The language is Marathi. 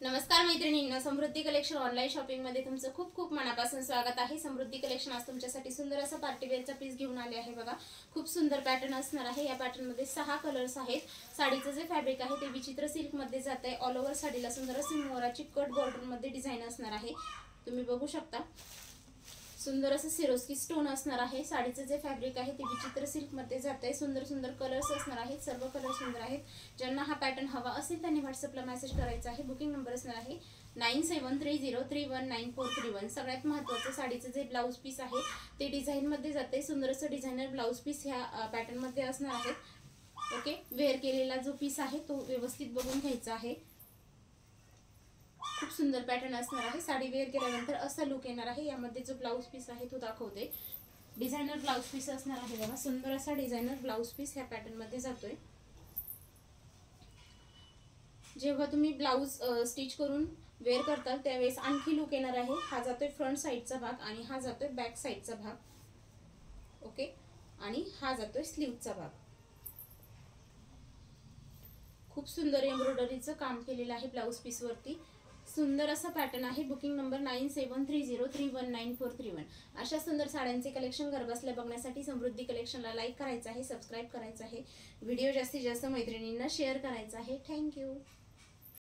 नमस्कार मैत्रिणींनो, समृद्धी कलेक्शन ऑनलाईन शॉपिंग मध्ये तुमचं खूप खूप मनापासून स्वागत आहे। समृद्धी कलेक्शन आज तुमच्यासाठी सुंदर असा पार्टी वेअरचा पीस घेऊन आले आहे। बघा, खूप सुंदर पॅटर्न असणार आहे। या पॅटर्न मध्ये 6 कलर्स आहेत। साडीचं जे फॅब्रिक आहे ते विचित्र सिल्क मध्ये जाते। ऑल ओव्हर साडीला सुंदर अशी मोराची कट बॉर्डर मध्ये डिझाइन असणार आहे। तुम्ही बघू शकता, सुंदर असं सिरोस्की स्टोन असणार आहे। साडीचं जे फॅब्रिक आहे ते विचित्र सिल्क मध्ये जाते। सुंदर सुंदर कलर्स असणार आहेत। सर्व कलर सुंदर आहेत। ज्यांना हा पॅटर्न हवा असेल त्यांनी व्हॉट्सअपला मेसेज करायचा आहे। बुकिंग नंबर असणार आहे 9730319431। सगळ्यात महत्त्वाचं, साडीचं जे ब्लाउज पीस आहे ते डिझाइन मध्ये जाते। सुंदर असं डिझायनर ब्लाउज पीस ह्या पॅटर्न मध्ये असणार आहे। ओके, वेअर केलेला जो पीस आहे तो व्यवस्थित बघून घ्यायचा आहे। खूप सुंदर पॅटर्न असणार आहे। साडी वेअर केल्यानंतर असा लुक येणार आहे। यामध्ये जो ब्लाउज पीस आहे तो दाखवते। डिझायनर ब्लाउज पीस असणार आहे। बघा, सुंदर असा डिझायनर ब्लाउज पीस ह्या पॅटर्न मध्ये जातोय। जेव्हा तुम्ही ब्लाउज स्टिच करून वेअर करताल त्यावेळेस आणखी लुक येणार आहे। हा जातोय फ्रंट साइडचा भाग आणि हा जातोय बॅक साइडचा भाग। ओके, आणि हा जातोय स्लीवचा भाग। खूप सुंदर एम्ब्रॉयडरीचं काम केलेलं आहे ब्लाउज पीस वरती। सुंदर असा पॅटर्न आहे। Booking number 9730319431। अशा सुंदर साड्यांचे कलेक्शन घर बसल्या बघण्यासाठी समृद्धी कलेक्शनला लाईक करायचं आहे, सबस्क्राईब करायचं आहे, व्हिडिओ जास्तीत जास्त मैत्रिणींना शेअर करायचा आहे। थँक्यू।